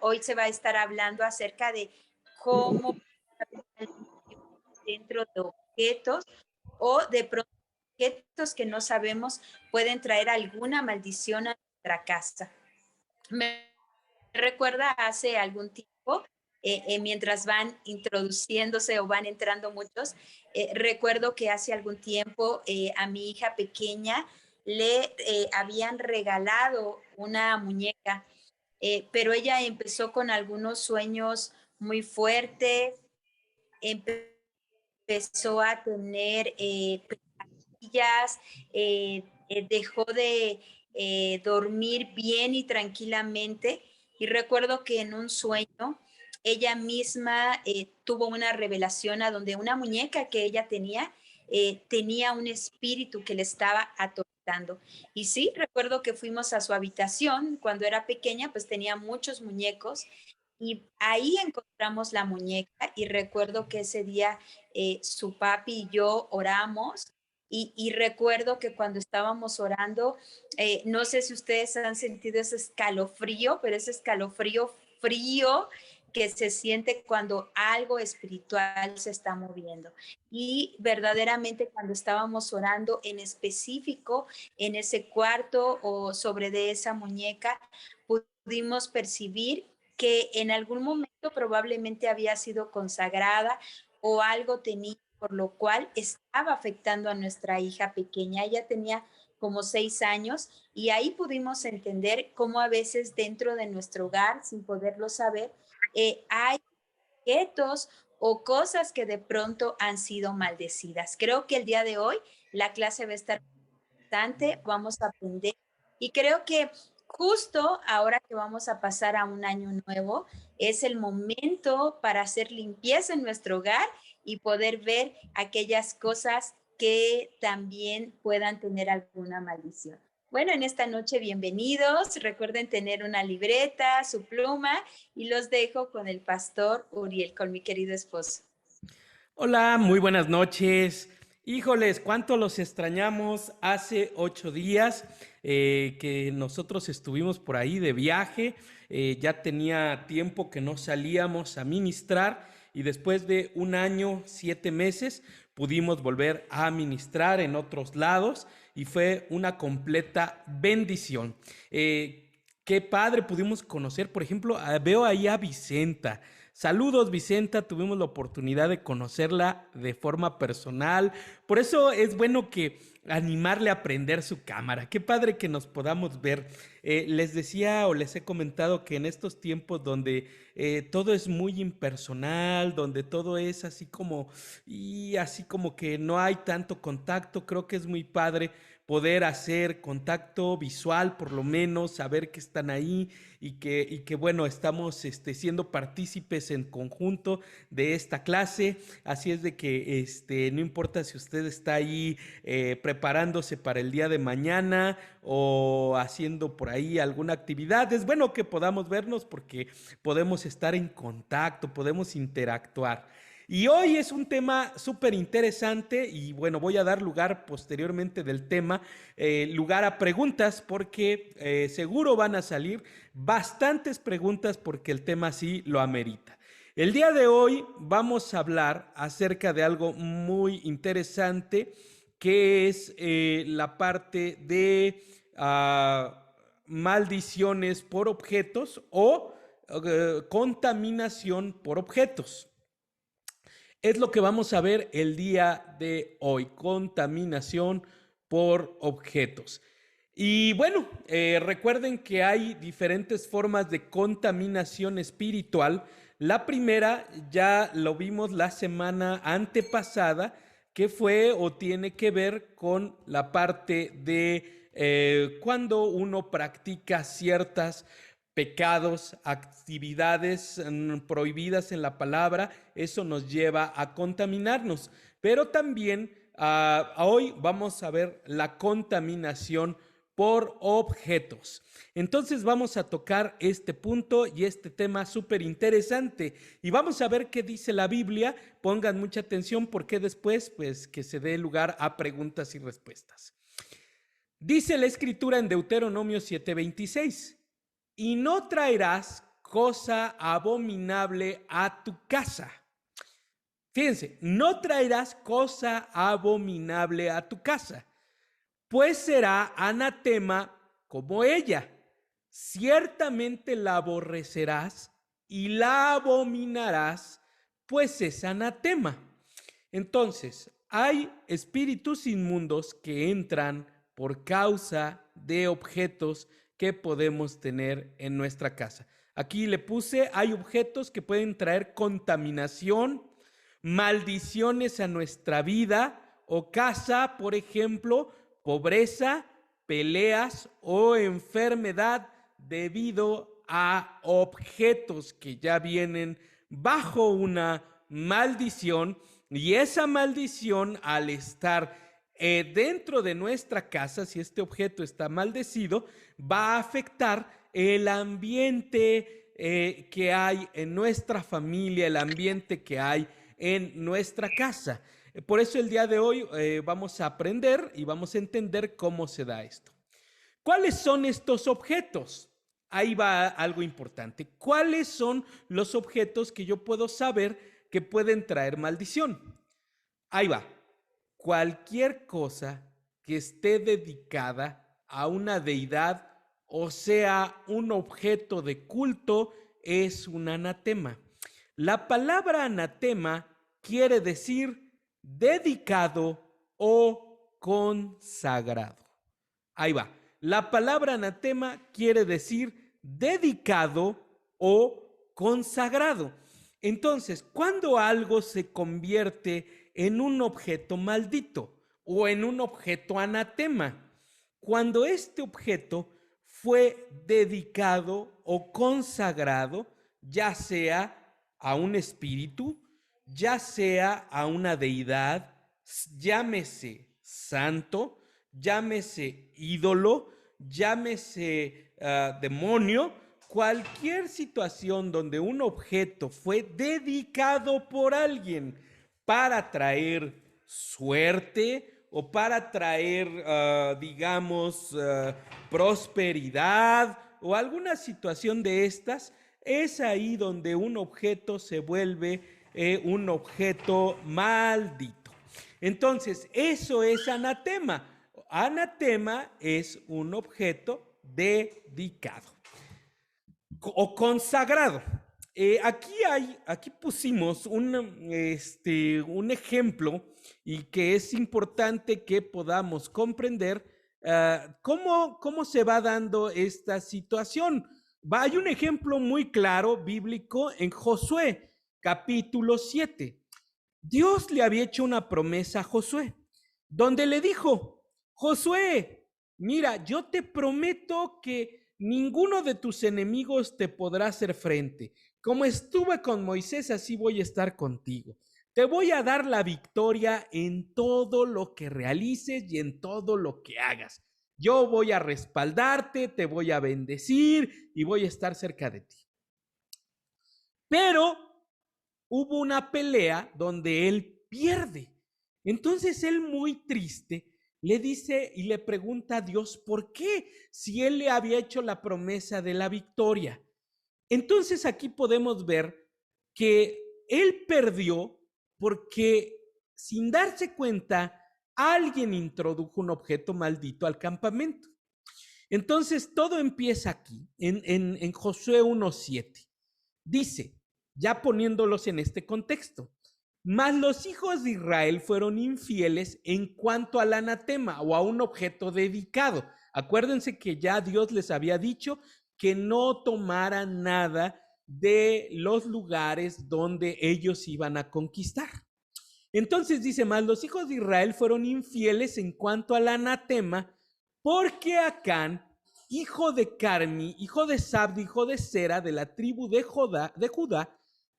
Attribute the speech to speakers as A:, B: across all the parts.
A: Hoy se va a estar hablando acerca de cómo dentro de objetos o de pronto objetos que no sabemos pueden traer alguna maldición a nuestra casa. Me recuerda hace algún tiempo, mientras van introduciéndose o van entrando muchos, recuerdo que hace algún tiempo a mi hija pequeña le habían regalado una muñeca, pero ella empezó con algunos sueños muy fuertes, empezó a tener pesadillas, dejó de dormir bien y tranquilamente. Y recuerdo que en un sueño ella misma tuvo una revelación a donde una muñeca que ella tenía un espíritu que le estaba atormentando. Y sí, recuerdo que fuimos a su habitación cuando era pequeña, pues tenía muchos muñecos y ahí encontramos la muñeca y recuerdo que ese día su papi y yo oramos y recuerdo que cuando estábamos orando, no sé si ustedes han sentido ese escalofrío, pero ese escalofrío frío que se siente cuando algo espiritual se está moviendo. Y verdaderamente cuando estábamos orando en específico en ese cuarto o sobre de esa muñeca, pudimos percibir que en algún momento probablemente había sido consagrada o algo tenía, por lo cual estaba afectando a nuestra hija pequeña. Ella tenía como 6 años y ahí pudimos entender cómo a veces dentro de nuestro hogar, sin poderlo saber, hay objetos o cosas que de pronto han sido maldecidas. Creo que el día de hoy la clase va a estar bastante, vamos a aprender y creo que justo ahora que vamos a pasar a un año nuevo, es el momento para hacer limpieza en nuestro hogar y poder ver aquellas cosas que también puedan tener alguna maldición. Bueno, en esta noche bienvenidos. Recuerden tener una libreta, su pluma y los dejo con el pastor Uriel, con mi querido esposo.
B: Hola, muy buenas noches. Híjoles, cuánto los extrañamos. Hace 8 días que nosotros estuvimos por ahí de viaje. Ya tenía tiempo que no salíamos a ministrar y después de un año, 7 meses, pudimos volver a ministrar en otros lados y fue una completa bendición. Qué padre pudimos conocer, por ejemplo, veo ahí a Vicenta. Saludos, Vicenta, tuvimos la oportunidad de conocerla de forma personal. Por eso es bueno que animarle a prender su cámara. Qué padre que nos podamos ver. Les decía o les he comentado que en estos tiempos donde todo es muy impersonal, donde todo es así como que no hay tanto contacto, creo que es muy padre poder hacer contacto visual, por lo menos, saber que están ahí y que bueno, estamos siendo partícipes en conjunto de esta clase. Así es de que no importa si usted está ahí preparándose para el día de mañana o haciendo por ahí alguna actividad, es bueno que podamos vernos porque podemos estar en contacto, podemos interactuar. Y hoy es un tema súper interesante y bueno, voy a dar lugar posteriormente del tema, lugar a preguntas porque seguro van a salir bastantes preguntas porque el tema sí lo amerita. El día de hoy vamos a hablar acerca de algo muy interesante que es la parte de maldiciones por objetos o contaminación por objetos. Es lo que vamos a ver el día de hoy, contaminación por objetos. Y bueno, recuerden que hay diferentes formas de contaminación espiritual. La primera ya lo vimos la semana antepasada, que fue o tiene que ver con la parte de cuando uno practica ciertas pecados, actividades prohibidas en la palabra, eso nos lleva a contaminarnos. Pero también hoy vamos a ver la contaminación por objetos. Entonces vamos a tocar este punto y este tema súper interesante y vamos a ver qué dice la Biblia. Pongan mucha atención porque después pues que se dé lugar a preguntas y respuestas. Dice la escritura en Deuteronomio 7:26, y no traerás cosa abominable a tu casa. Fíjense, no traerás cosa abominable a tu casa, pues será anatema como ella. Ciertamente la aborrecerás y la abominarás, pues es anatema. Entonces, hay espíritus inmundos que entran por causa de objetos que podemos tener en nuestra casa. Aquí le puse, hay objetos que pueden traer contaminación, maldiciones a nuestra vida o casa, por ejemplo, pobreza, peleas o enfermedad debido a objetos que ya vienen bajo una maldición, y esa maldición, al estar dentro de nuestra casa, si este objeto está maldecido, va a afectar el ambiente que hay en nuestra familia, el ambiente que hay en nuestra casa. Por eso el día de hoy vamos a aprender y vamos a entender cómo se da esto. ¿Cuáles son estos objetos? Ahí va algo importante. ¿Cuáles son los objetos que yo puedo saber que pueden traer maldición? Ahí va. Cualquier cosa que esté dedicada a una deidad, o sea, un objeto de culto, es un anatema. La palabra anatema quiere decir dedicado o consagrado. Ahí va. La palabra anatema quiere decir dedicado o consagrado. Entonces, cuando algo se convierte en un objeto maldito o en un objeto anatema, cuando este objeto fue dedicado o consagrado, ya sea a un espíritu, ya sea a una deidad, llámese santo, llámese ídolo, llámese demonio, cualquier situación donde un objeto fue dedicado por alguien para traer suerte o para traer, digamos, prosperidad o alguna situación de estas, es ahí donde un objeto se vuelve un objeto maldito. Entonces, eso es anatema. Anatema es un objeto dedicado o consagrado. Aquí pusimos un ejemplo y que es importante que podamos comprender cómo se va dando esta situación. Hay un ejemplo muy claro bíblico en Josué, capítulo 7. Dios le había hecho una promesa a Josué, donde le dijo: Josué, mira, yo te prometo que ninguno de tus enemigos te podrá hacer frente. Como estuve con Moisés, así voy a estar contigo. Te voy a dar la victoria en todo lo que realices y en todo lo que hagas. Yo voy a respaldarte, te voy a bendecir y voy a estar cerca de ti. Pero hubo una pelea donde él pierde. Entonces él, muy triste, le dice y le pregunta a Dios por qué, si él le había hecho la promesa de la victoria. Entonces aquí podemos ver que él perdió porque, sin darse cuenta, alguien introdujo un objeto maldito al campamento. Entonces todo empieza aquí, en Josué 1:7. Dice, ya poniéndolos en este contexto: mas los hijos de Israel fueron infieles en cuanto al anatema o a un objeto dedicado. Acuérdense que ya Dios les había dicho que no tomaran nada de los lugares donde ellos iban a conquistar. Entonces dice: mas los hijos de Israel fueron infieles en cuanto al anatema, porque Acán, hijo de Carmi, hijo de Sabdi, hijo de Sera, de la tribu de Judá,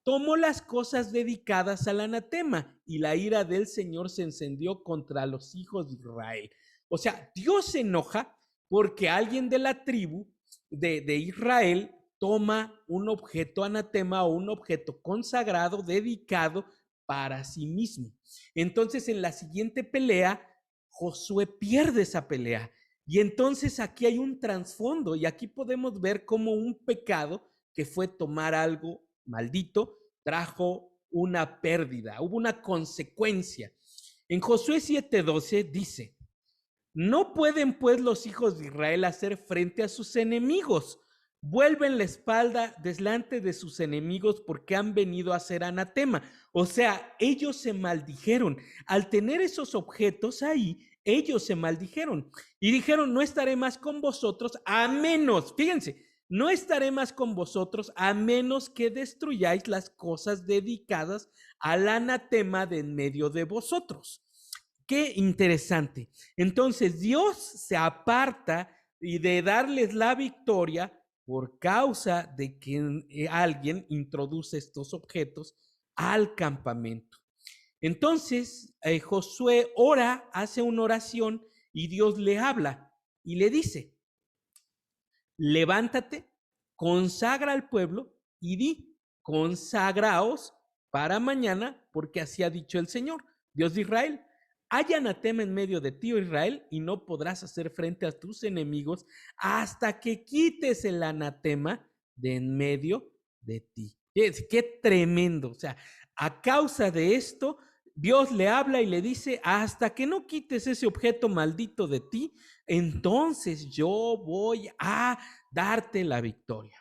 B: tomó las cosas dedicadas al anatema, y la ira del Señor se encendió contra los hijos de Israel. O sea, Dios se enoja porque alguien de la tribu de Israel toma un objeto anatema o un objeto consagrado, dedicado para sí mismo. Entonces, en la siguiente pelea, Josué pierde esa pelea. Y entonces aquí hay un trasfondo, y aquí podemos ver cómo un pecado que fue tomar algo maldito, trajo una pérdida, hubo una consecuencia. En Josué 7:12 dice: no pueden pues los hijos de Israel hacer frente a sus enemigos. Vuelven la espalda delante de sus enemigos porque han venido a hacer anatema. O sea, ellos se maldijeron. Al tener esos objetos ahí, ellos se maldijeron. Y dijeron: no estaré más con vosotros a menos, fíjense, no estaré más con vosotros a menos que destruyáis las cosas dedicadas al anatema de en medio de vosotros. Qué interesante. Entonces Dios se aparta y de darles la victoria por causa de que alguien introduce estos objetos al campamento. Entonces Josué ora, hace una oración y Dios le habla y le dice: levántate, consagra al pueblo y di: consagraos para mañana, porque así ha dicho el Señor, Dios de Israel. Hay anatema en medio de ti, oh Israel, y no podrás hacer frente a tus enemigos hasta que quites el anatema de en medio de ti. Qué tremendo. O sea, a causa de esto, Dios le habla y le dice: hasta que no quites ese objeto maldito de ti, entonces yo voy a darte la victoria.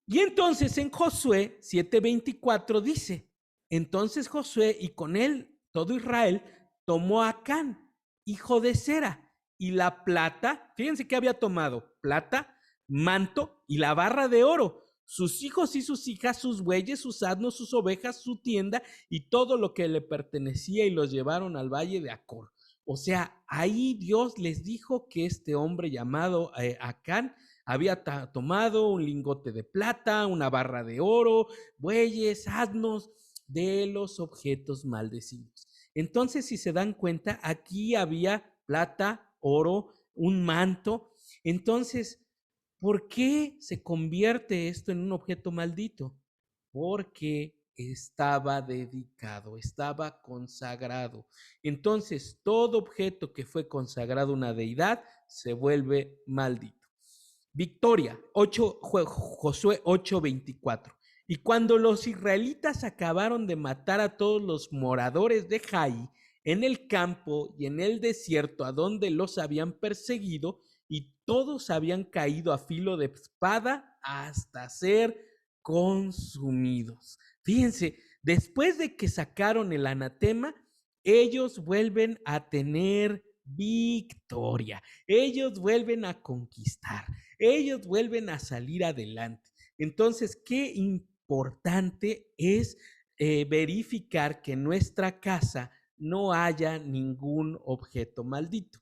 B: Y entonces en Josué 7:24 dice: entonces Josué y con él todo Israel tomó a Acán, hijo de Zera, y la plata, fíjense que había tomado: plata, manto y la barra de oro, sus hijos y sus hijas, sus bueyes, sus asnos, sus ovejas, su tienda y todo lo que le pertenecía, y los llevaron al valle de Acor. O sea, ahí Dios les dijo que este hombre llamado Acán había tomado un lingote de plata, una barra de oro, bueyes, asnos, de los objetos maldecidos. Entonces, si se dan cuenta, aquí había plata, oro, un manto. Entonces, ¿por qué se convierte esto en un objeto maldito? Porque estaba dedicado, estaba consagrado. Entonces, todo objeto que fue consagrado a una deidad se vuelve maldito. Victoria, Josué 8:24. Y cuando los israelitas acabaron de matar a todos los moradores de Jai en el campo y en el desierto a donde los habían perseguido, y todos habían caído a filo de espada hasta ser consumidos. Fíjense, después de que sacaron el anatema, ellos vuelven a tener victoria, ellos vuelven a conquistar, ellos vuelven a salir adelante. Entonces, qué importante es verificar que en nuestra casa no haya ningún objeto maldito.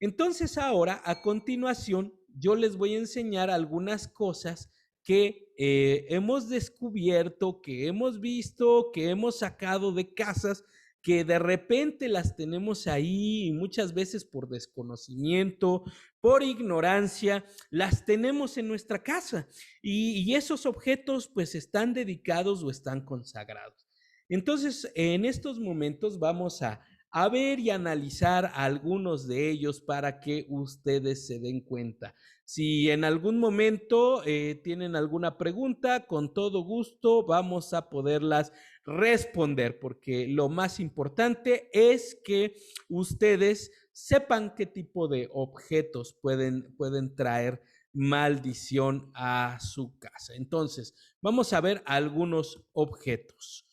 B: Entonces ahora, a continuación, yo les voy a enseñar algunas cosas que hemos descubierto, que hemos visto, que hemos sacado de casas, que de repente las tenemos ahí y muchas veces por desconocimiento, por ignorancia, las tenemos en nuestra casa y esos objetos pues están dedicados o están consagrados. Entonces, en estos momentos vamos a ver y analizar algunos de ellos para que ustedes se den cuenta. Si en algún momento tienen alguna pregunta, con todo gusto vamos a poderlas responder, porque lo más importante es que ustedes sepan qué tipo de objetos pueden traer maldición a su casa. Entonces, vamos a ver algunos objetos.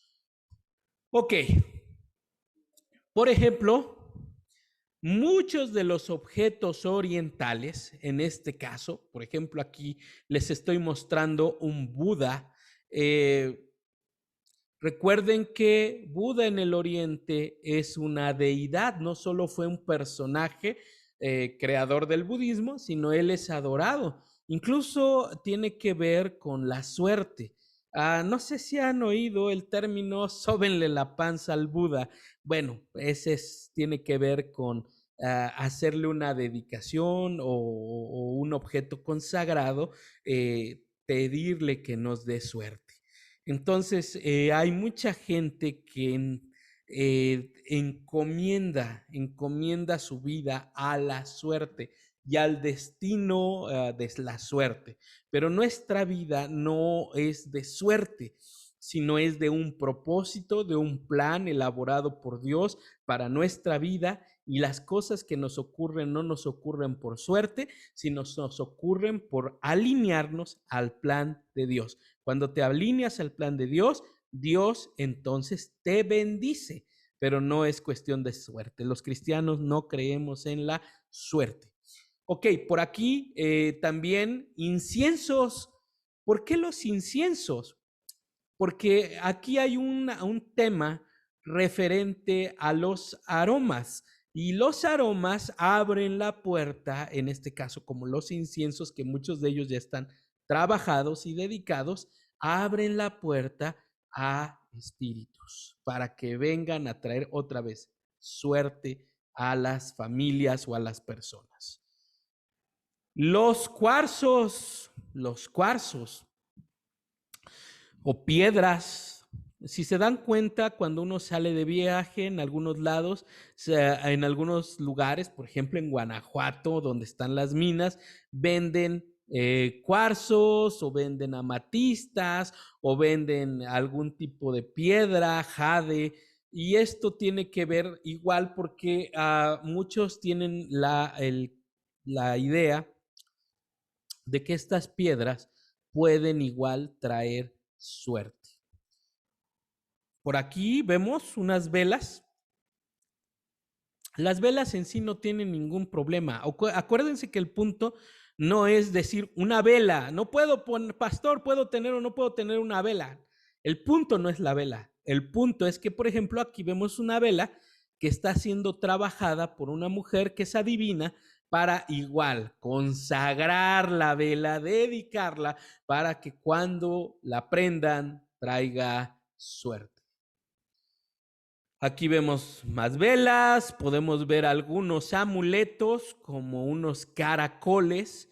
B: Ok, por ejemplo, muchos de los objetos orientales, en este caso, por ejemplo, aquí les estoy mostrando un Buda. Recuerden que Buda en el Oriente es una deidad, no solo fue un personaje creador del budismo, sino él es adorado. Incluso tiene que ver con la suerte. No sé si han oído el término sóbenle la panza al Buda. Bueno, tiene que ver con hacerle una dedicación o un objeto consagrado, pedirle que nos dé suerte. Entonces, hay mucha gente que encomienda su vida a la suerte, y al destino de la suerte. Pero nuestra vida no es de suerte, sino es de un propósito, de un plan elaborado por Dios para nuestra vida, y las cosas que nos ocurren no nos ocurren por suerte, sino nos ocurren por alinearnos al plan de Dios. Cuando te alineas al plan de Dios, Dios entonces te bendice, pero no es cuestión de suerte. Los cristianos no creemos en la suerte. Ok, por aquí también inciensos. ¿Por qué los inciensos? Porque aquí hay un tema referente a los aromas, y los aromas abren la puerta, en este caso como los inciensos, que muchos de ellos ya están trabajados y dedicados, abren la puerta a espíritus para que vengan a traer otra vez suerte a las familias o a las personas. Los cuarzos o piedras. Si se dan cuenta, cuando uno sale de viaje en algunos lados, en algunos lugares, por ejemplo en Guanajuato, donde están las minas, venden cuarzos o venden amatistas o venden algún tipo de piedra, jade, y esto tiene que ver igual porque muchos tienen la idea de que estas piedras pueden igual traer suerte. Por aquí vemos unas velas. Las velas en sí no tienen ningún problema. Acuérdense que el punto no es decir una vela. No puedo poner, pastor, puedo tener o no puedo tener una vela. El punto no es la vela. El punto es que, por ejemplo, aquí vemos una vela que está siendo trabajada por una mujer que es adivina para igual consagrar la vela, dedicarla para que cuando la prendan traiga suerte. Aquí vemos más velas, podemos ver algunos amuletos como unos caracoles.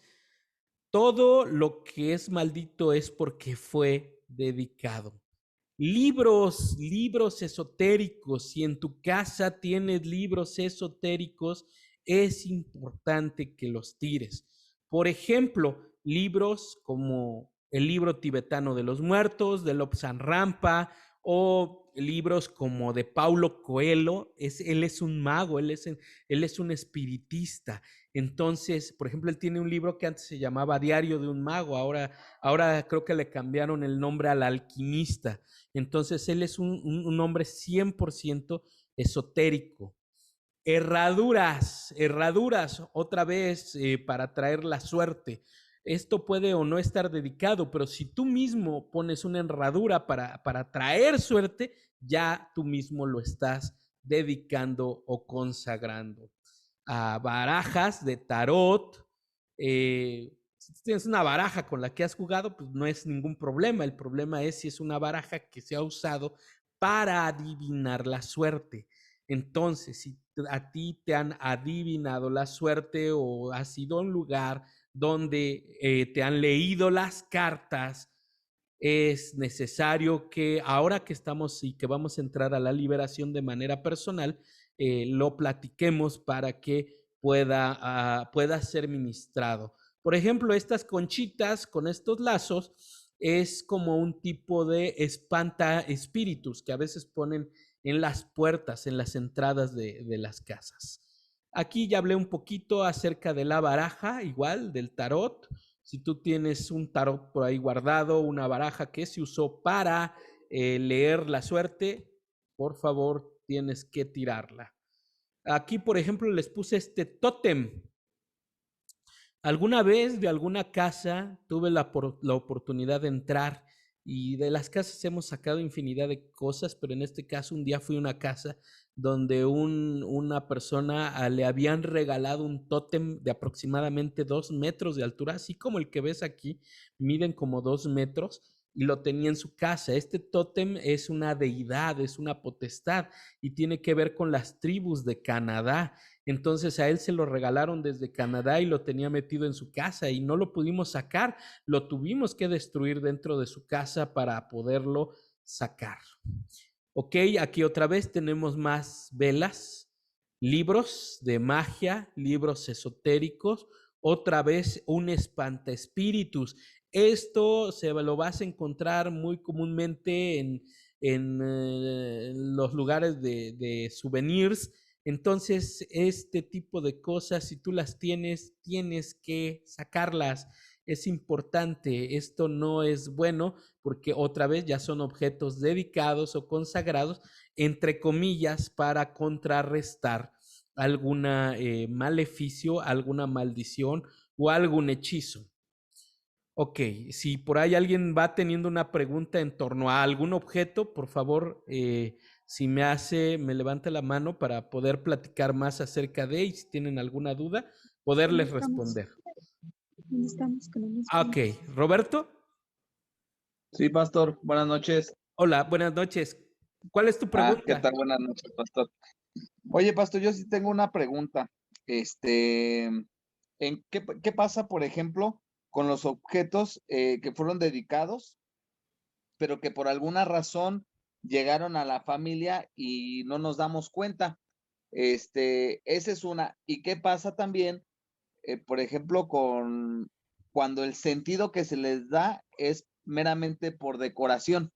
B: Todo lo que es maldito es porque fue dedicado. Libros esotéricos. Si en tu casa tienes libros esotéricos, es importante que los tires. Por ejemplo, libros como el libro tibetano de los muertos, de Lobsang Rampa, o libros como de Paulo Coelho. Él es un mago, él es un espiritista. Entonces, por ejemplo, él tiene un libro que antes se llamaba Diario de un Mago, ahora creo que le cambiaron el nombre al Alquimista. Entonces, él es un hombre 100% esotérico. Herraduras, otra vez para traer la suerte. Esto puede o no estar dedicado, pero si tú mismo pones una herradura para traer suerte, ya tú mismo lo estás dedicando o consagrando. A barajas de tarot. Si tienes una baraja con la que has jugado, pues no es ningún problema. El problema es si es una baraja que se ha usado para adivinar la suerte. Entonces, si a ti te han adivinado la suerte o has ido a un lugar donde te han leído las cartas, es necesario que ahora que estamos y que vamos a entrar a la liberación de manera personal, lo platiquemos para que pueda ser ministrado. Por ejemplo, estas conchitas con estos lazos es como un tipo de espanta espíritus que a veces ponen en las puertas, en las entradas de las casas. Aquí ya hablé un poquito acerca de la baraja, igual del tarot. Si tú tienes un tarot por ahí guardado, una baraja que se usó para leer la suerte, por favor, tienes que tirarla. Aquí, por ejemplo, les puse este tótem. Alguna vez de alguna casa tuve la oportunidad de entrar, y de las casas hemos sacado infinidad de cosas, pero en este caso un día fui a una casa donde una persona le habían regalado un tótem de aproximadamente 2 metros de altura, así como el que ves aquí, miden como 2 metros, y lo tenía en su casa. Este tótem es una deidad, es una potestad, y tiene que ver con las tribus de Canadá. Entonces a él se lo regalaron desde Canadá y lo tenía metido en su casa y no lo pudimos sacar, lo tuvimos que destruir dentro de su casa para poderlo sacar. Ok, aquí otra vez tenemos más velas, libros de magia, libros esotéricos, otra vez un espantaespíritus. Esto se lo vas a encontrar muy comúnmente en los lugares de souvenirs. Entonces, este tipo de cosas, si tú las tienes, tienes que sacarlas. Es importante, esto no es bueno porque otra vez ya son objetos dedicados o consagrados, entre comillas, para contrarrestar alguna maleficio, alguna maldición o algún hechizo. Ok, si por ahí alguien va teniendo una pregunta en torno a algún objeto, por favor, si me levanta la mano para poder platicar más acerca de, y si tienen alguna duda, poderles responder.
C: ¿Dónde estamos? Que no nos
B: Ok,
C: vemos.
B: Roberto.
D: Sí, pastor, buenas noches.
B: Hola, buenas noches. ¿Cuál es tu
D: ¿Qué
B: pregunta?
D: tal? Buenas noches, pastor. Oye, pastor, yo sí tengo una pregunta. ¿Qué pasa, por ejemplo, con los objetos que fueron dedicados, pero que por alguna razón llegaron a la familia y no nos damos cuenta? Esa es una. ¿Y qué pasa también, por ejemplo, con cuando el sentido que se les da es meramente por decoración?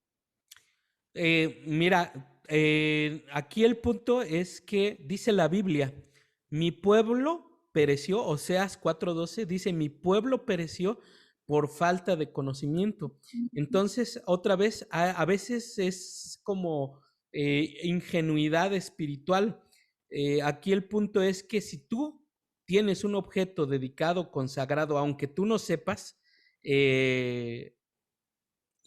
B: Mira, aquí el punto es que dice la Biblia, mi pueblo pereció, Oseas 4:12 dice, mi pueblo pereció por falta de conocimiento. Entonces, otra vez, a veces es como ingenuidad espiritual. Aquí el punto es que si tú tienes un objeto dedicado, consagrado, aunque tú no sepas,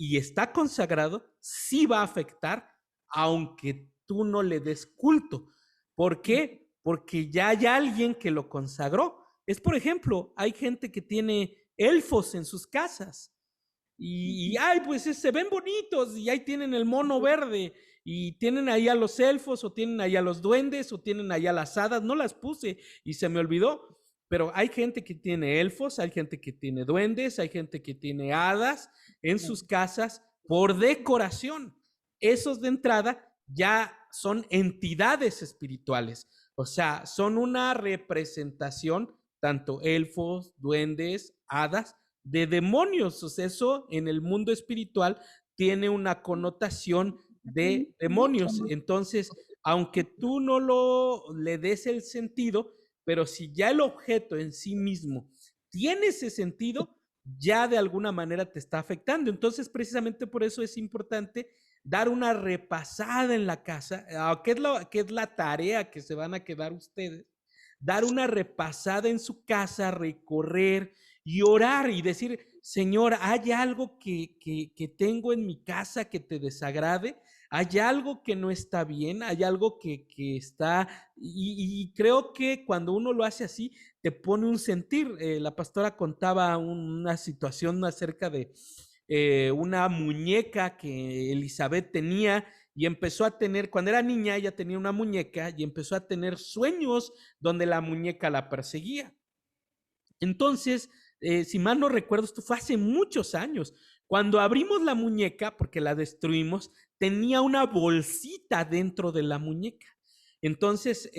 B: y está consagrado, sí va a afectar, aunque tú no le des culto. ¿Por qué? Porque ya hay alguien que lo consagró. Es, por ejemplo, hay gente que tiene elfos en sus casas y ay, pues se ven bonitos y ahí tienen el mono verde y tienen ahí a los elfos o tienen ahí a los duendes o tienen ahí a las hadas, no las puse y se me olvidó, pero hay gente que tiene elfos, hay gente que tiene duendes, hay gente que tiene hadas en sus casas por decoración. Esos de entrada ya son entidades espirituales, o sea, son una representación, tanto elfos, duendes, hadas, de demonios. O sea, eso en el mundo espiritual tiene una connotación de demonios. Entonces, aunque tú no le des el sentido, pero si ya el objeto en sí mismo tiene ese sentido, ya de alguna manera te está afectando. Entonces, precisamente por eso es importante dar una repasada en la casa, ¿qué es la tarea que se van a quedar ustedes? Dar una repasada en su casa, recorrer y orar y decir, Señor, ¿hay algo que tengo en mi casa que te desagrade? ¿Hay algo que no está bien? ¿Hay algo que está? Y creo que cuando uno lo hace así, te pone un sentir. La pastora contaba una situación acerca de una muñeca que Elizabeth tenía y empezó a tener, cuando era niña, ella tenía una muñeca y empezó a tener sueños donde la muñeca la perseguía. Entonces, si mal no recuerdo, esto fue hace muchos años. Cuando abrimos la muñeca, porque la destruimos, tenía una bolsita dentro de la muñeca. Entonces,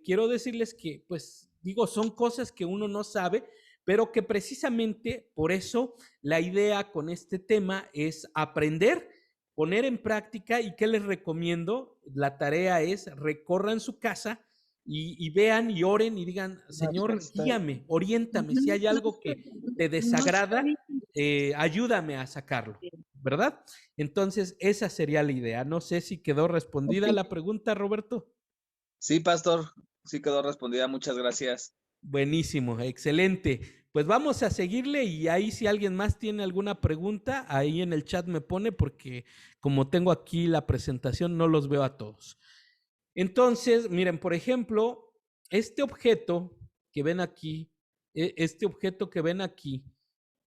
B: quiero decirles que, pues, digo, son cosas que uno no sabe, pero que precisamente por eso la idea con este tema es aprender, poner en práctica. ¿Y qué les recomiendo? La tarea es recorran su casa y vean y oren y digan, Señor, guíame, oriéntame, si hay algo que te desagrada, ayúdame a sacarlo, ¿verdad? Entonces, esa sería la idea. No sé si quedó respondida la pregunta, Roberto.
D: Sí, pastor, sí quedó respondida, muchas gracias.
B: Buenísimo, excelente. Pues vamos a seguirle y ahí si alguien más tiene alguna pregunta, ahí en el chat me pone porque como tengo aquí la presentación, no los veo a todos. Entonces, miren, por ejemplo, este objeto que ven aquí,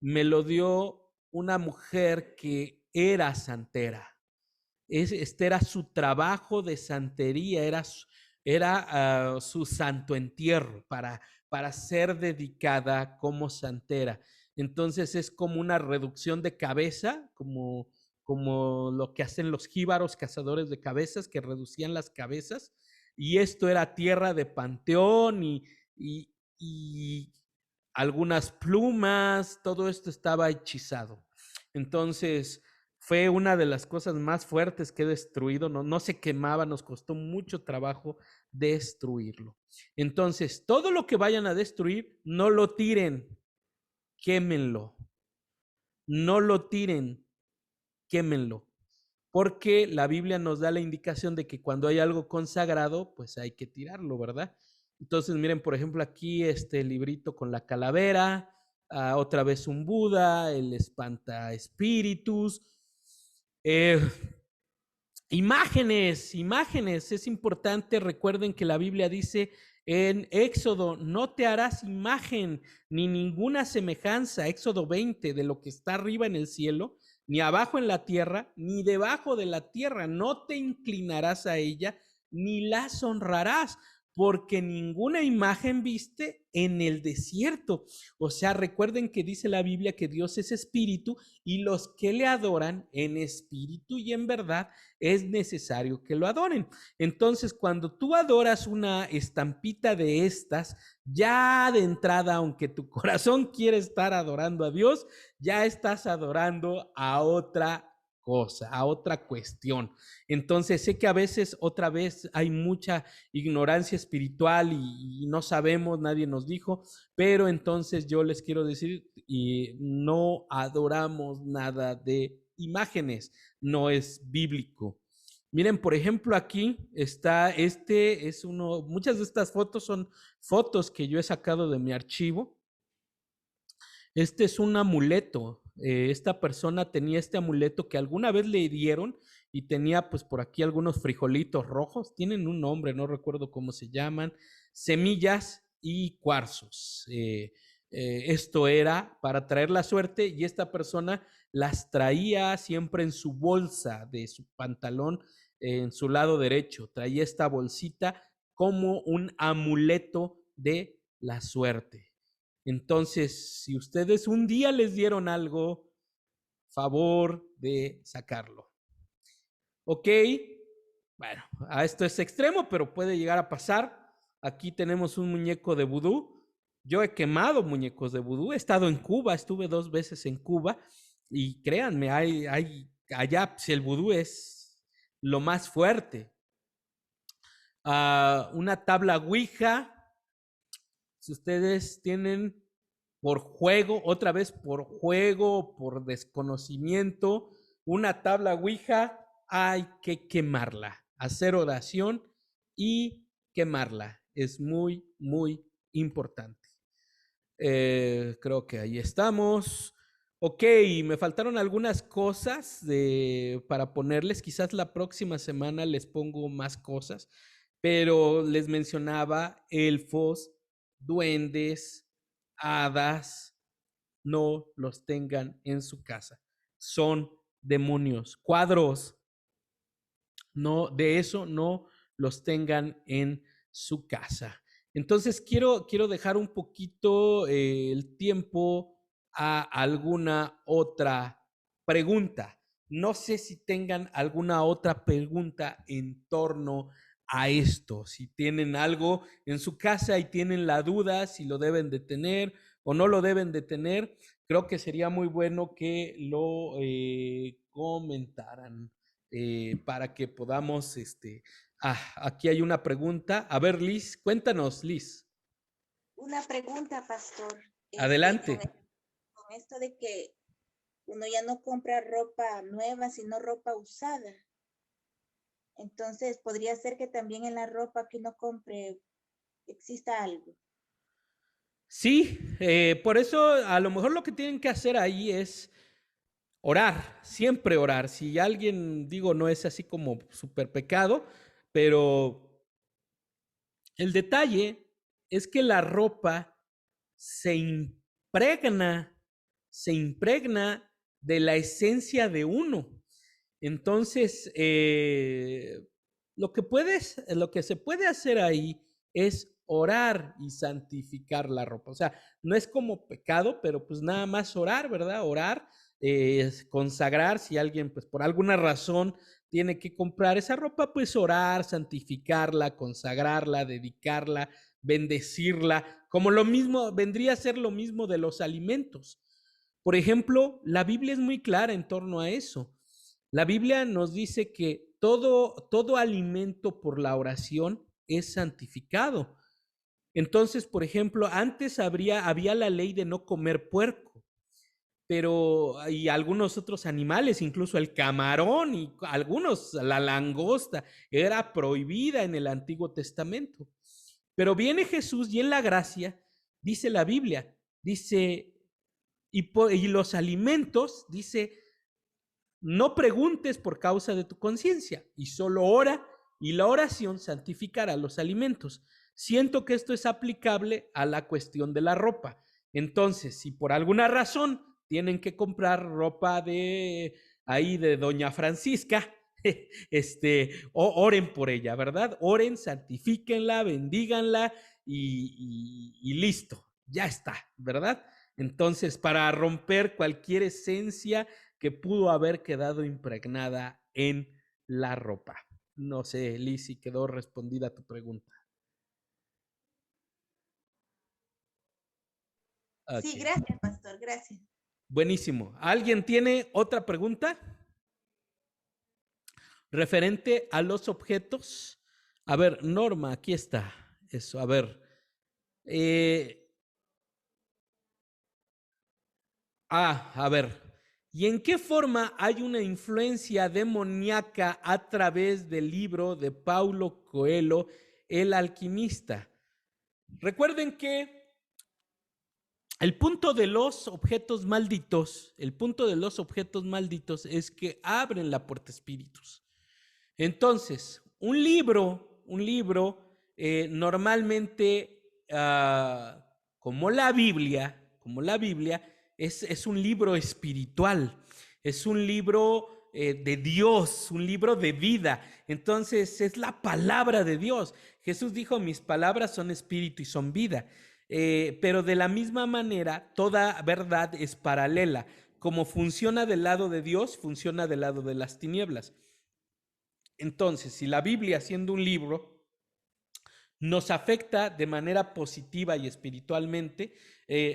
B: me lo dio una mujer que era santera. Este era su trabajo de santería, era su santo entierro para ser dedicada como santera. Entonces es como una reducción de cabeza, como lo que hacen los jíbaros cazadores de cabezas, que reducían las cabezas. Y esto era tierra de panteón y algunas plumas, todo esto estaba hechizado. Entonces, fue una de las cosas más fuertes que he destruido, no se quemaba, nos costó mucho trabajo destruirlo. Entonces, todo lo que vayan a destruir, no lo tiren, quémenlo. No lo tiren, quémenlo. Porque la Biblia nos da la indicación de que cuando hay algo consagrado, pues hay que tirarlo, ¿verdad? Entonces, miren, por ejemplo, aquí este librito con la calavera, otra vez un Buda, el espanta espíritus. Imágenes, es importante. Recuerden que la Biblia dice en Éxodo, no te harás imagen ni ninguna semejanza, Éxodo 20, de lo que está arriba en el cielo, ni abajo en la tierra, ni debajo de la tierra. No te inclinarás a ella, ni las honrarás, porque ninguna imagen viste en el desierto. O sea, recuerden que dice la Biblia que Dios es espíritu y los que le adoran en espíritu y en verdad es necesario que lo adoren. Entonces, cuando tú adoras una estampita de estas, ya de entrada, aunque tu corazón quiere estar adorando a Dios, ya estás adorando a otra cosa, a otra cuestión. Entonces, sé que a veces, otra vez, hay mucha ignorancia espiritual y no sabemos, nadie nos dijo, pero entonces yo les quiero decir, y no adoramos nada de imágenes, no es bíblico. Miren, por ejemplo, aquí está, muchas de estas fotos son fotos que yo he sacado de mi archivo. Este es un amuleto. Esta persona tenía este amuleto que alguna vez le dieron y tenía pues por aquí algunos frijolitos rojos. Tienen un nombre, no recuerdo cómo se llaman. Semillas y cuarzos. Esto era para traer la suerte y esta persona las traía siempre en su bolsa de su pantalón, en su lado derecho. Traía esta bolsita como un amuleto de la suerte. Entonces, si ustedes un día les dieron algo, favor de sacarlo. Ok, bueno, esto es extremo, pero puede llegar a pasar. Aquí tenemos un muñeco de vudú. Yo he quemado muñecos de vudú. He estado en Cuba, estuve 2 veces en Cuba y créanme, allá si el vudú es lo más fuerte. Una tabla Ouija. Si ustedes tienen por juego, otra vez por juego, por desconocimiento, una tabla Ouija, hay que quemarla, hacer oración y quemarla. Es muy, muy importante. Creo que ahí estamos. Ok, me faltaron algunas cosas para ponerles. Quizás la próxima semana les pongo más cosas, pero les mencionaba elfos, duendes, hadas, no los tengan en su casa. Son demonios, cuadros, no, de eso no los tengan en su casa. Entonces quiero dejar un poquito el tiempo a alguna otra pregunta. No sé si tengan alguna otra pregunta en torno a esto, si tienen algo en su casa y tienen la duda si lo deben de tener o no lo deben de tener, creo que sería muy bueno que lo comentaran para que podamos, aquí hay una pregunta. A ver, Liz, cuéntanos, Liz.
E: Una pregunta, pastor.
B: Adelante.
E: Con esto de que uno ya no compra ropa nueva, sino ropa usada. Entonces, podría ser que también en la ropa que uno compre exista algo.
B: Sí, por eso a lo mejor lo que tienen que hacer ahí es orar, siempre orar. Si alguien, digo, no es así como súper pecado, pero el detalle es que la ropa se impregna de la esencia de uno. Entonces, lo que se puede hacer ahí es orar y santificar la ropa. O sea, no es como pecado, pero pues nada más orar, ¿verdad? Orar, consagrar, si alguien pues por alguna razón tiene que comprar esa ropa, pues orar, santificarla, consagrarla, dedicarla, bendecirla, como lo mismo, vendría a ser lo mismo de los alimentos. Por ejemplo, la Biblia es muy clara en torno a eso. La Biblia nos dice que todo alimento por la oración es santificado. Entonces, por ejemplo, antes había la ley de no comer puerco, pero y algunos otros animales, incluso el camarón y algunos, la langosta, era prohibida en el Antiguo Testamento. Pero viene Jesús y en la gracia, dice la Biblia, dice, y los alimentos, dice, no preguntes por causa de tu conciencia y solo ora, y la oración santificará los alimentos. Siento que esto es aplicable a la cuestión de la ropa. Entonces, si por alguna razón tienen que comprar ropa de ahí de Doña Francisca, oren por ella, ¿verdad? Oren, santifíquenla, bendíganla y listo, ya está, ¿verdad? Entonces, para romper cualquier esencia que pudo haber quedado impregnada en la ropa. No sé, Liz, si quedó respondida tu pregunta.
E: Sí,
B: Okay.
E: gracias, pastor, gracias.
B: Buenísimo. ¿Alguien tiene otra pregunta? Referente a los objetos. A ver, Norma, aquí está. Eso, a ver. A ver. ¿Y en qué forma hay una influencia demoníaca a través del libro de Paulo Coelho, El alquimista? Recuerden que el punto de los objetos malditos, es que abren la puerta a espíritus. Entonces, un libro normalmente, como la Biblia, es un libro espiritual, es un libro de Dios, un libro de vida. Entonces, es la palabra de Dios. Jesús dijo, mis palabras son espíritu y son vida. Pero de la misma manera, toda verdad es paralela. Como funciona del lado de Dios, funciona del lado de las tinieblas. Entonces, si la Biblia, siendo un libro, nos afecta de manera positiva y espiritualmente,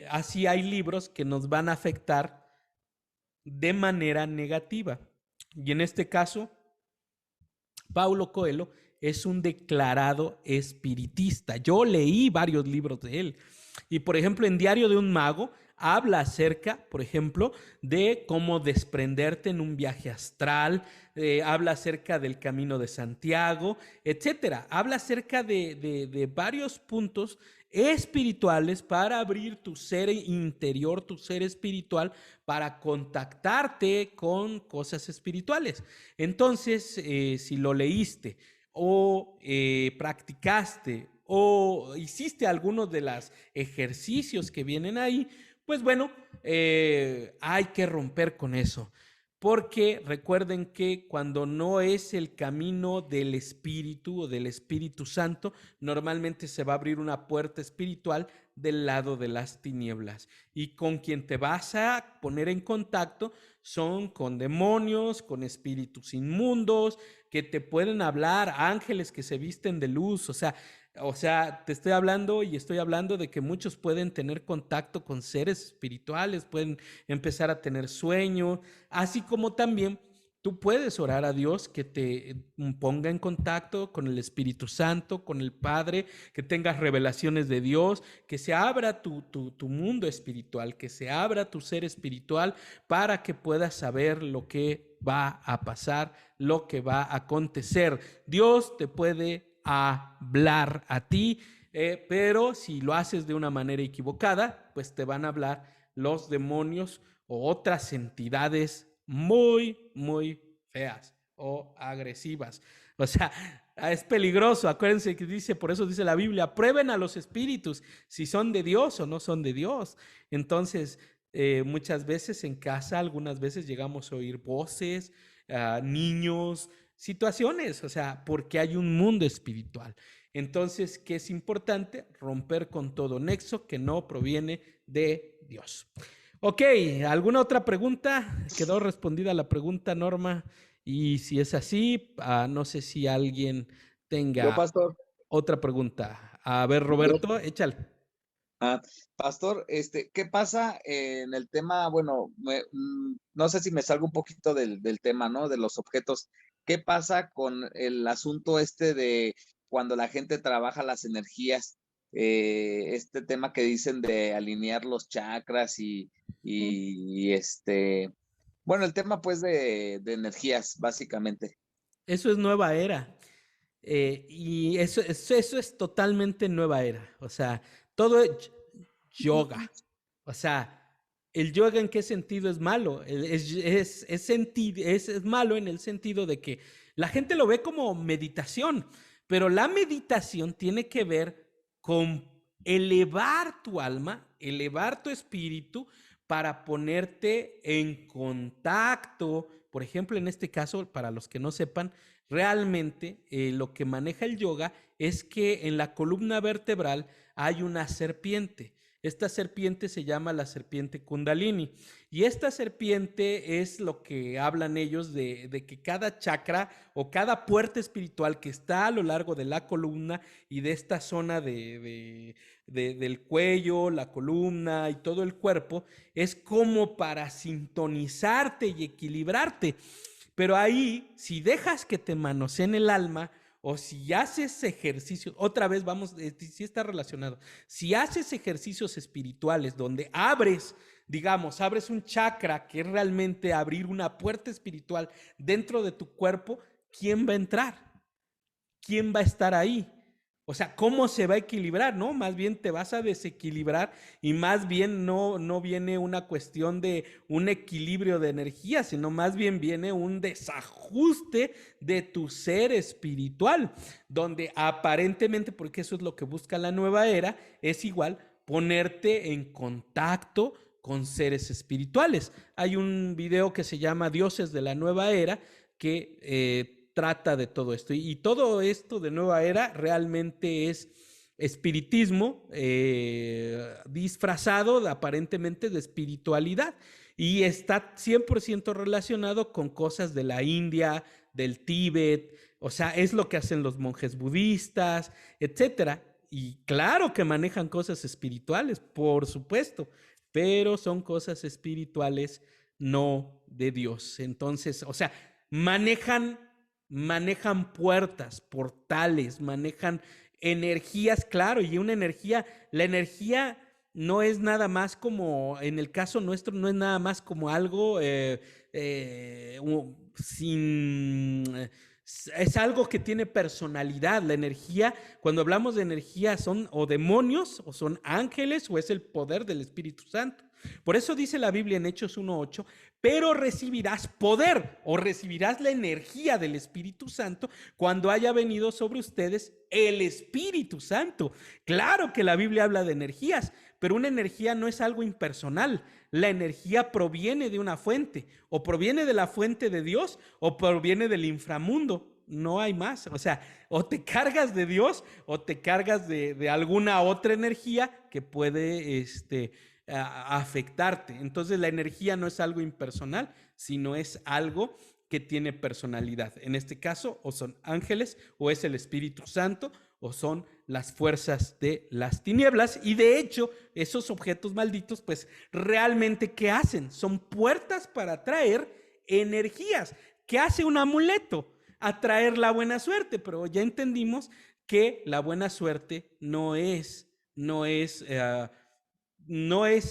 B: así hay libros que nos van a afectar de manera negativa. Y en este caso, Paulo Coelho es un declarado espiritista. Yo leí varios libros de él. Y por ejemplo, en Diario de un Mago habla acerca, por ejemplo, de cómo desprenderte en un viaje astral, habla acerca del Camino de Santiago, etcétera. Habla acerca de varios puntos espirituales para abrir tu ser interior, tu ser espiritual, para contactarte con cosas espirituales. Entonces, si lo leíste o practicaste o hiciste algunos de los ejercicios que vienen ahí, pues bueno, hay que romper con eso. Porque recuerden que cuando no es el camino del Espíritu o del Espíritu Santo, normalmente se va a abrir una puerta espiritual del lado de las tinieblas. Y con quien te vas a poner en contacto son con demonios, con espíritus inmundos, que te pueden hablar, ángeles que se visten de luz, o sea, te estoy hablando y estoy hablando de que muchos pueden tener contacto con seres espirituales, pueden empezar a tener sueños, así como también tú puedes orar a Dios que te ponga en contacto con el Espíritu Santo, con el Padre, que tengas revelaciones de Dios, que se abra tu mundo espiritual, que se abra tu ser espiritual para que puedas saber lo que va a pasar, lo que va a acontecer. Dios te puede hablar a ti, pero si lo haces de una manera equivocada, pues te van a hablar los demonios o otras entidades muy, muy feas o agresivas. O sea, es peligroso. Acuérdense que dice, por eso dice la Biblia, prueben a los espíritus si son de Dios o no son de Dios. Entonces, muchas veces en casa, algunas veces llegamos a oír voces, niños, situaciones, o sea, porque hay un mundo espiritual. Entonces, ¿qué es importante? Romper con todo nexo que no proviene de Dios. Ok, ¿alguna otra pregunta? ¿Quedó respondida la pregunta, Norma? Y si es así, no sé si alguien tenga
D: Yo, pastor,
B: otra pregunta. A ver, Roberto, échale.
D: Pastor, ¿qué pasa en el tema? Bueno, no sé si me salgo un poquito del tema, ¿no? De los objetos. ¿Qué pasa con el asunto de cuando la gente trabaja las energías? Este tema que dicen de alinear los chakras y bueno, el tema pues de energías, básicamente.
B: Eso es nueva era. Y eso es totalmente nueva era. O sea, todo es yoga. O sea, ¿el yoga en qué sentido es malo? Es malo en el sentido de que la gente lo ve como meditación, pero la meditación tiene que ver con elevar tu alma, elevar tu espíritu para ponerte en contacto. Por ejemplo, en este caso, para los que no sepan, realmente lo que maneja el yoga es que en la columna vertebral hay una serpiente. Esta serpiente se llama la serpiente Kundalini. Y esta serpiente es lo que hablan ellos de que cada chakra o cada puerta espiritual que está a lo largo de la columna y de esta zona del cuello, la columna y todo el cuerpo, es como para sintonizarte y equilibrarte. Pero ahí, si dejas que te manoseen el alma, o si haces ejercicios, otra vez vamos, sí está relacionado, si haces ejercicios espirituales donde digamos, abres un chakra que es realmente abrir una puerta espiritual dentro de tu cuerpo, ¿quién va a entrar? ¿Quién va a estar ahí? O sea, ¿cómo se va a equilibrar? ¿No? Más bien te vas a desequilibrar y más bien no viene una cuestión de un equilibrio de energía, sino más bien viene un desajuste de tu ser espiritual, donde aparentemente, porque eso es lo que busca la nueva era, es igual ponerte en contacto con seres espirituales. Hay un video que se llama Dioses de la Nueva Era que trata de todo esto. Y todo esto de nueva era realmente es espiritismo disfrazado aparentemente de espiritualidad. Y está 100% relacionado con cosas de la India, del Tíbet, o sea, es lo que hacen los monjes budistas, etcétera. Y claro que manejan cosas espirituales, por supuesto, pero son cosas espirituales no de Dios. Entonces, o sea, manejan puertas, portales, manejan energías, claro, y la energía no es nada más como, en el caso nuestro, no es nada más como algo sin... Es algo que tiene personalidad. La energía, cuando hablamos de energía, son o demonios, o son ángeles, o es el poder del Espíritu Santo. Por eso dice la Biblia en Hechos 1:8, pero recibirás poder o recibirás la energía del Espíritu Santo cuando haya venido sobre ustedes el Espíritu Santo. Claro que la Biblia habla de energías, pero una energía no es algo impersonal. La energía proviene de una fuente, o proviene de la fuente de Dios, o proviene del inframundo. No hay más. O sea, o te cargas de Dios, o te cargas de alguna otra energía que puede afectarte. Entonces la energía no es algo impersonal, sino es algo que tiene personalidad. En este caso, o son ángeles, o es el Espíritu Santo, o son las fuerzas de las tinieblas. Y de hecho, esos objetos malditos, pues realmente, ¿qué hacen? Son puertas para atraer energías. ¿Qué hace un amuleto? Atraer la buena suerte, pero ya entendimos que la buena suerte no es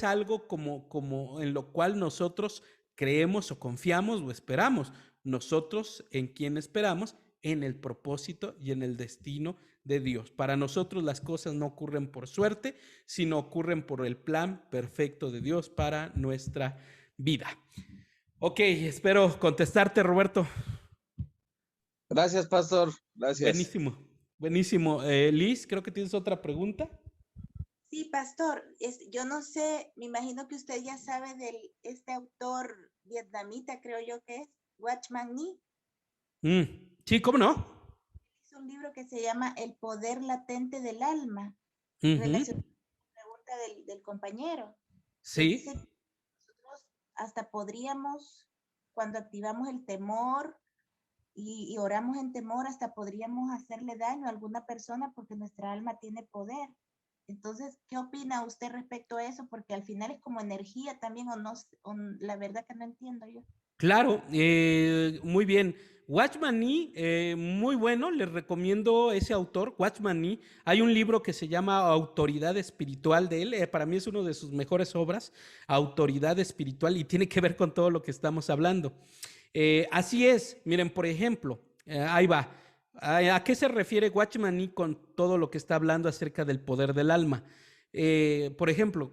B: algo como en lo cual nosotros creemos o confiamos o esperamos. Nosotros en quién esperamos, en el propósito y en el destino de Dios. Para nosotros las cosas no ocurren por suerte, sino ocurren por el plan perfecto de Dios para nuestra vida. Ok, espero contestarte, Roberto.
D: Gracias, Pastor. Gracias.
B: Buenísimo. Liz, creo que tienes otra pregunta.
E: Sí, pastor, yo no sé, me imagino que usted ya sabe de este autor vietnamita, creo yo que es, Watchman Nee.
B: Sí, ¿cómo no?
E: Es un libro que se llama El poder latente del alma, relacionado con la pregunta del compañero.
B: Sí.
E: Dice que nosotros hasta podríamos, cuando activamos el temor y oramos en temor, hasta podríamos hacerle daño a alguna persona porque nuestra alma tiene poder. Entonces, ¿qué opina usted respecto a eso? Porque al final es como energía también, o no, la verdad que no entiendo yo.
B: Claro, muy bien. Watchman Nee, muy bueno, les recomiendo ese autor, Watchman Nee. Hay un libro que se llama Autoridad Espiritual de él, para mí es uno de sus mejores obras, Autoridad Espiritual, y tiene que ver con todo lo que estamos hablando. Así es, miren, por ejemplo, ahí va. ¿A qué se refiere Watchman Nee con todo lo que está hablando acerca del poder del alma? Por ejemplo,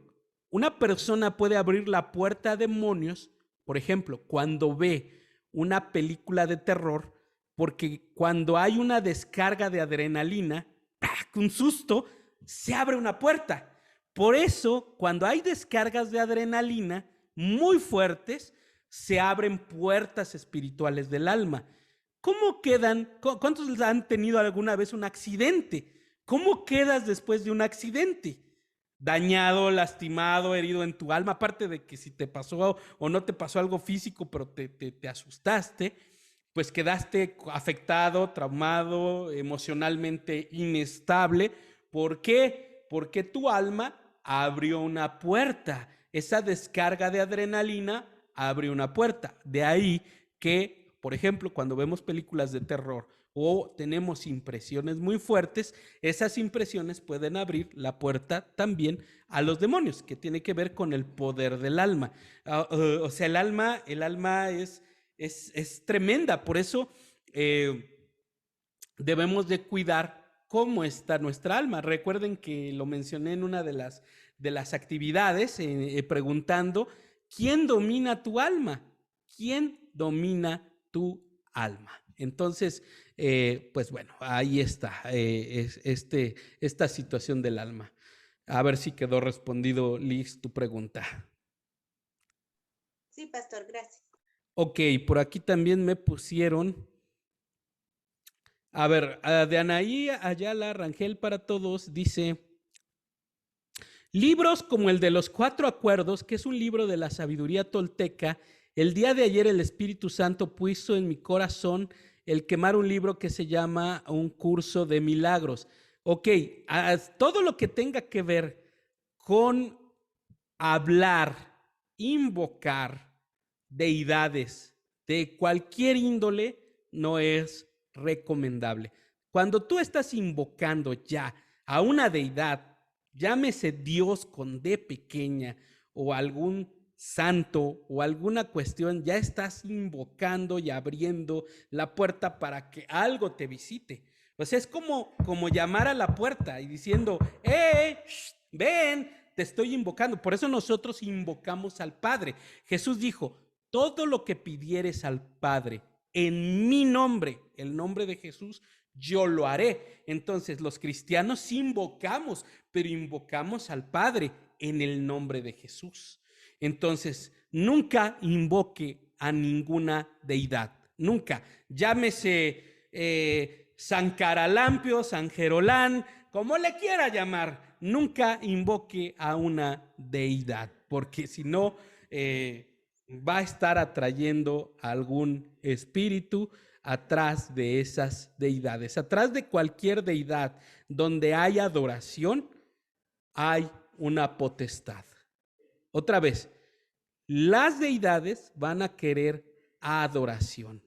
B: una persona puede abrir la puerta a demonios, por ejemplo, cuando ve una película de terror, porque cuando hay una descarga de adrenalina, un susto, se abre una puerta. Por eso, cuando hay descargas de adrenalina muy fuertes, se abren puertas espirituales del alma. ¿Cómo quedan? ¿Cuántos han tenido alguna vez un accidente? ¿Cómo quedas después de un accidente? Dañado, lastimado, herido en tu alma, aparte de que si te pasó o no te pasó algo físico, pero te asustaste, pues quedaste afectado, traumado, emocionalmente inestable. ¿Por qué? Porque tu alma abrió una puerta. Esa descarga de adrenalina abre una puerta. De ahí que, por ejemplo, cuando vemos películas de terror o tenemos impresiones muy fuertes, esas impresiones pueden abrir la puerta también a los demonios, que tiene que ver con el poder del alma. O sea, el alma es tremenda, por eso debemos de cuidar cómo está nuestra alma. Recuerden que lo mencioné en una de las actividades, preguntando, ¿quién domina tu alma? ¿Quién domina tu alma? Entonces, pues bueno, ahí está esta situación del alma. A ver si quedó respondido, Liz, tu pregunta.
E: Sí, pastor, gracias.
B: Ok, por aquí también me pusieron, a ver, de Anaí Ayala Rangel para Todos dice, libros como el de los 4 acuerdos, que es un libro de la sabiduría tolteca. El día de ayer el Espíritu Santo puso en mi corazón el quemar un libro que se llama Un curso de milagros. Ok, todo lo que tenga que ver con hablar, invocar deidades de cualquier índole no es recomendable. Cuando tú estás invocando ya a una deidad, llámese Dios con D pequeña o algún santo o alguna cuestión, ya estás invocando y abriendo la puerta para que algo te visite. O sea, es como llamar a la puerta y diciendo, ven, te estoy invocando. Por eso nosotros invocamos al Padre. Jesús dijo, todo lo que pidieres al Padre en mi nombre, el nombre de Jesús, yo lo haré. Entonces los cristianos invocamos, pero invocamos al Padre en el nombre de Jesús. Entonces, nunca invoque a ninguna deidad, nunca. Llámese San Caralampio, San Gerolán, como le quiera llamar, nunca invoque a una deidad, porque si no, va a estar atrayendo algún espíritu atrás de esas deidades. Atrás de cualquier deidad donde hay adoración, hay una potestad. Otra vez, las deidades van a querer adoración.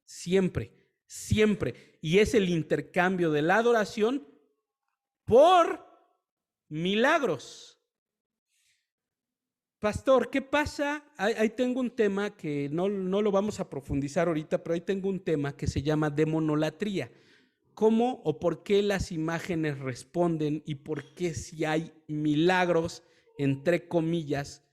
B: Siempre, siempre. Y es el intercambio de la adoración por milagros. Pastor, ¿qué pasa? Ahí tengo un tema que no lo vamos a profundizar ahorita, pero ahí tengo un tema que se llama demonolatría. ¿Cómo o por qué las imágenes responden y por qué si hay milagros, entre comillas,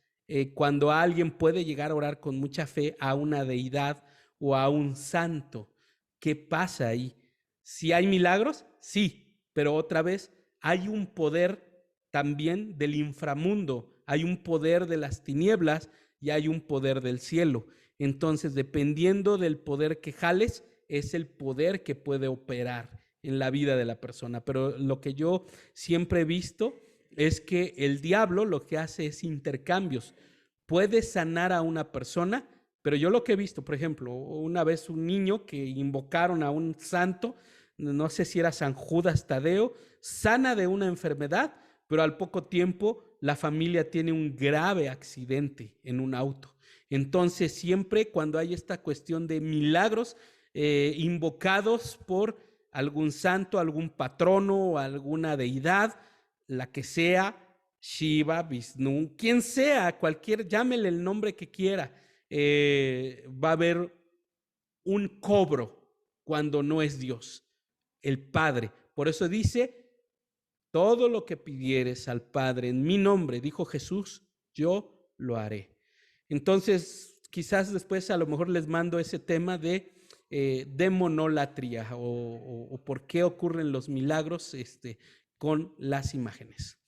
B: cuando alguien puede llegar a orar con mucha fe a una deidad o a un santo? ¿Qué pasa ahí? ¿Si hay milagros? Sí, pero otra vez hay un poder también del inframundo, hay un poder de las tinieblas y hay un poder del cielo. Entonces, dependiendo del poder que jales, es el poder que puede operar en la vida de la persona. Pero lo que yo siempre he visto es que el diablo lo que hace es intercambios. Puede sanar a una persona, Pero yo lo que he visto, por ejemplo, una vez un niño que invocaron a un santo, no sé si era San Judas Tadeo, sana de una enfermedad, pero al poco tiempo la familia tiene un grave accidente en un auto. Entonces, siempre cuando hay esta cuestión de milagros invocados por algún santo, algún patrono o alguna deidad, la que sea, Shiva, Vishnu, quien sea, cualquier, llámele el nombre que quiera, va a haber un cobro cuando no es Dios, el Padre. Por eso dice, todo lo que pidieres al Padre en mi nombre, dijo Jesús, yo lo haré. Entonces, quizás después a lo mejor les mando ese tema de demonolatría o por qué ocurren los milagros con las imágenes.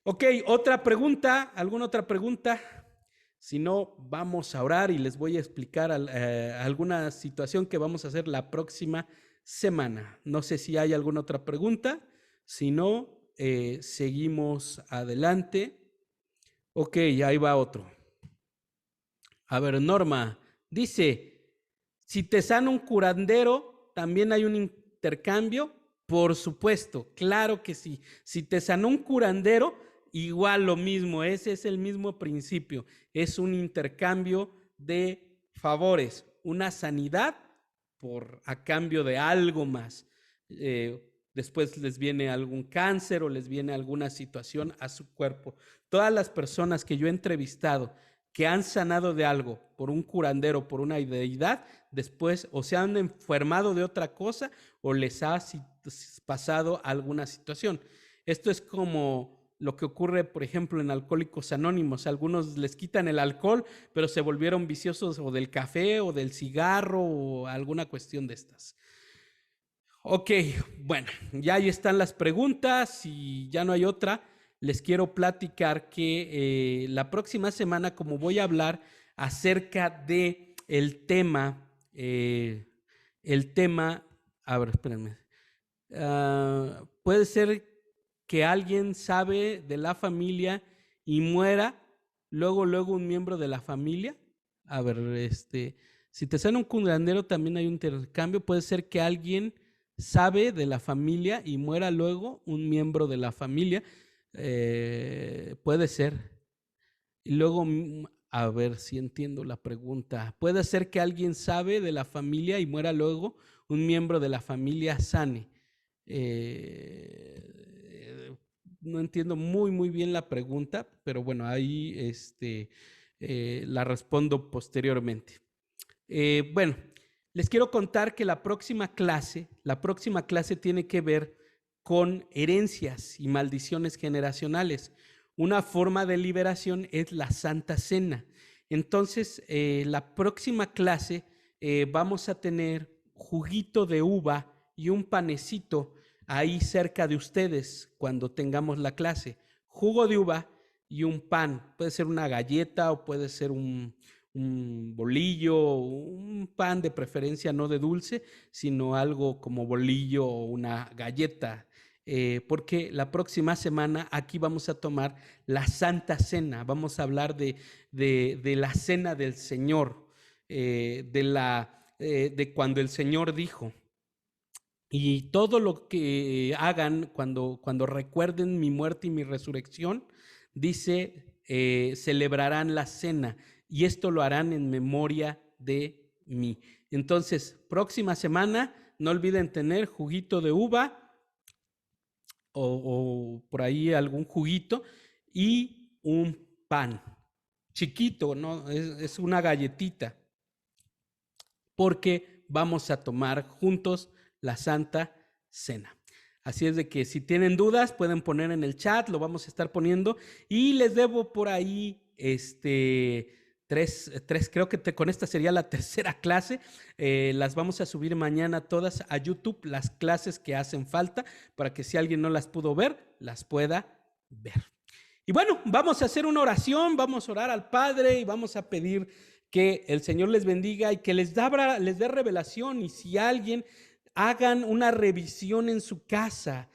B: Ok, otra pregunta, ¿alguna otra pregunta? Si no, vamos a orar y les voy a explicar alguna situación que vamos a hacer la próxima semana. No sé si hay alguna otra pregunta. Si no, seguimos adelante. Ok, ahí va otro. A ver, Norma, dice, si te sana un curandero, ¿también hay un intercambio? Por supuesto, claro que sí. Si te sanó un curandero, igual lo mismo, ese es el mismo principio. Es un intercambio de favores, una sanidad a cambio de algo más. Después les viene algún cáncer o les viene alguna situación a su cuerpo. Todas las personas que yo he entrevistado que han sanado de algo por un curandero, por una deidad, después o se han enfermado de otra cosa o les ha pasado alguna situación. Esto es como lo que ocurre, por ejemplo, en Alcohólicos Anónimos. Algunos les quitan el alcohol, pero se volvieron viciosos o del café o del cigarro o alguna cuestión de estas. Ok, bueno, ya ahí están las preguntas y ya no hay otra. Les quiero platicar que la próxima semana, como voy a hablar acerca de el tema, a ver, espérenme, puede ser que alguien sabe de la familia y muera, luego un miembro de la familia. A ver, si te sale un curandero también hay un intercambio, puede ser que alguien sabe de la familia y muera luego un miembro de la familia, puede ser. Y luego, a ver si entiendo la pregunta, puede ser que alguien sabe de la familia y muera luego un miembro de la familia sane. No entiendo muy bien la pregunta, pero bueno, ahí la respondo posteriormente. Bueno, les quiero contar que la próxima clase tiene que ver con herencias y maldiciones generacionales. Una forma de liberación es la Santa Cena. Entonces, la próxima clase vamos a tener juguito de uva y un panecito ahí cerca de ustedes cuando tengamos la clase. Jugo de uva y un pan. Puede ser una galleta o puede ser un bolillo, un pan de preferencia no de dulce, sino algo como bolillo o una galleta. Porque la próxima semana aquí vamos a tomar la Santa Cena. Vamos a hablar de la Cena del Señor, de cuando el Señor dijo. Y todo lo que hagan cuando recuerden mi muerte y mi resurrección, dice, celebrarán la cena y esto lo harán en memoria de mí. Entonces, próxima semana, no olviden tener juguito de uva o por ahí algún juguito y un pan chiquito, ¿no? Es una galletita, porque vamos a tomar juntos la Santa Cena. Así es de que si tienen dudas pueden poner en el chat, lo vamos a estar poniendo y les debo por ahí tres, creo que con esta sería la tercera clase. Las vamos a subir mañana todas a YouTube, las clases que hacen falta para que si alguien no las pudo ver, las pueda ver. Y bueno, vamos a hacer una oración, vamos a orar al Padre y vamos a pedir que el Señor les bendiga y que les dé revelación. Y si alguien, hagan una revisión en su casa,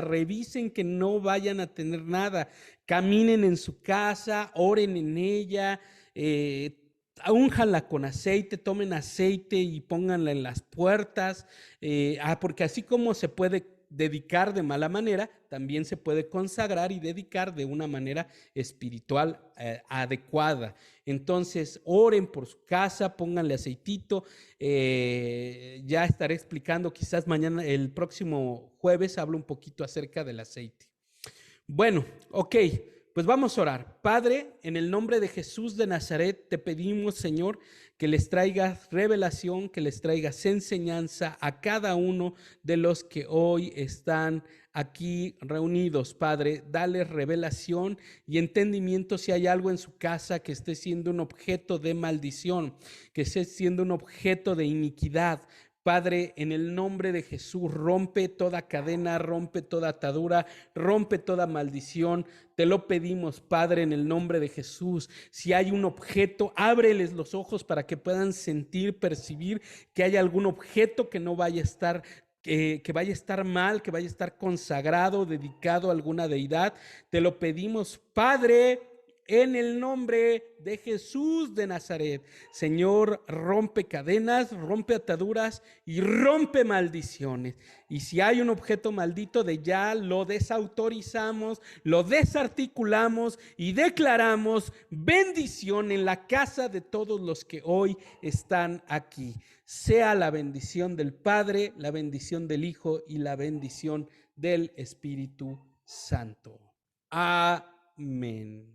B: revisen que no vayan a tener nada, caminen en su casa, oren en ella, únjanla con aceite, tomen aceite y pónganla en las puertas, porque así como se puede dedicar de mala manera, también se puede consagrar y dedicar de una manera espiritual adecuada. Entonces, oren por su casa, pónganle aceitito. Ya estaré explicando, quizás mañana, el próximo jueves, hablo un poquito acerca del aceite. Bueno, ok, pues vamos a orar. Padre, en el nombre de Jesús de Nazaret, te pedimos, Señor, que les traigas revelación, que les traigas enseñanza a cada uno de los que hoy están aquí reunidos. Padre, dale revelación y entendimiento si hay algo en su casa que esté siendo un objeto de maldición, que esté siendo un objeto de iniquidad. Padre, en el nombre de Jesús, rompe toda cadena, rompe toda atadura, rompe toda maldición. Te lo pedimos, Padre, en el nombre de Jesús. Si hay un objeto, ábreles los ojos para que puedan sentir, percibir que hay algún objeto que no vaya a estar que vaya a estar mal, que vaya a estar consagrado, dedicado a alguna deidad. Te lo pedimos, Padre, en el nombre de Jesús de Nazaret. Señor, rompe cadenas, rompe ataduras y rompe maldiciones. Y si hay un objeto maldito, de ya lo desautorizamos, lo desarticulamos y declaramos bendición en la casa de todos los que hoy están aquí. Sea la bendición del Padre, la bendición del Hijo y la bendición del Espíritu Santo. Amén.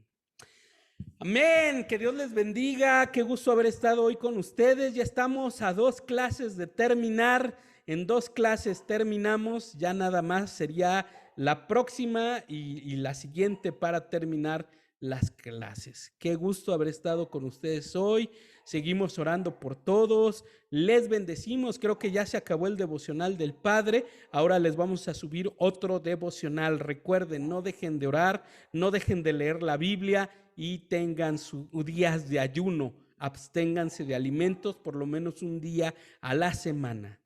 B: Amén, que Dios les bendiga, qué gusto haber estado hoy con ustedes. Ya estamos a 2 clases de terminar, en 2 clases terminamos, ya nada más sería la próxima y la siguiente para terminar las clases. Qué gusto haber estado con ustedes hoy. Seguimos orando por todos, les bendecimos. Creo que ya se acabó el devocional del Padre, ahora les vamos a subir otro devocional. Recuerden, no dejen de orar, no dejen de leer la Biblia y tengan sus días de ayuno, absténganse de alimentos por lo menos un día a la semana.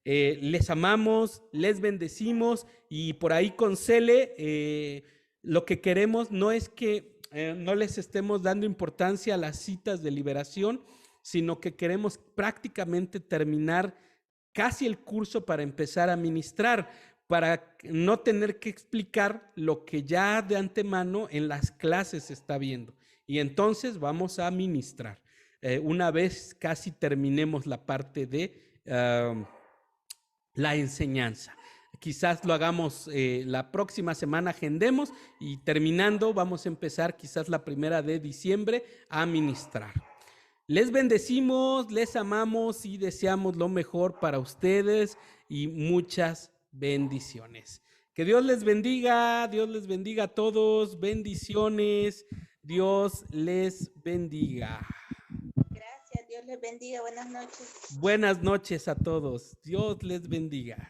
B: Les amamos, les bendecimos y por ahí con Cele, lo que queremos no es que no les estemos dando importancia a las citas de liberación, sino que queremos prácticamente terminar casi el curso para empezar a ministrar, para no tener que explicar lo que ya de antemano en las clases se está viendo. Y entonces vamos a ministrar. Una vez casi terminemos la parte de la enseñanza. Quizás lo hagamos la próxima semana, agendemos y terminando vamos a empezar quizás la 1 de diciembre a ministrar. Les bendecimos, les amamos y deseamos lo mejor para ustedes y muchas bendiciones. Que Dios les bendiga a todos, bendiciones, Dios les bendiga.
E: Gracias, Dios les bendiga, buenas noches.
B: Buenas noches a todos, Dios les bendiga.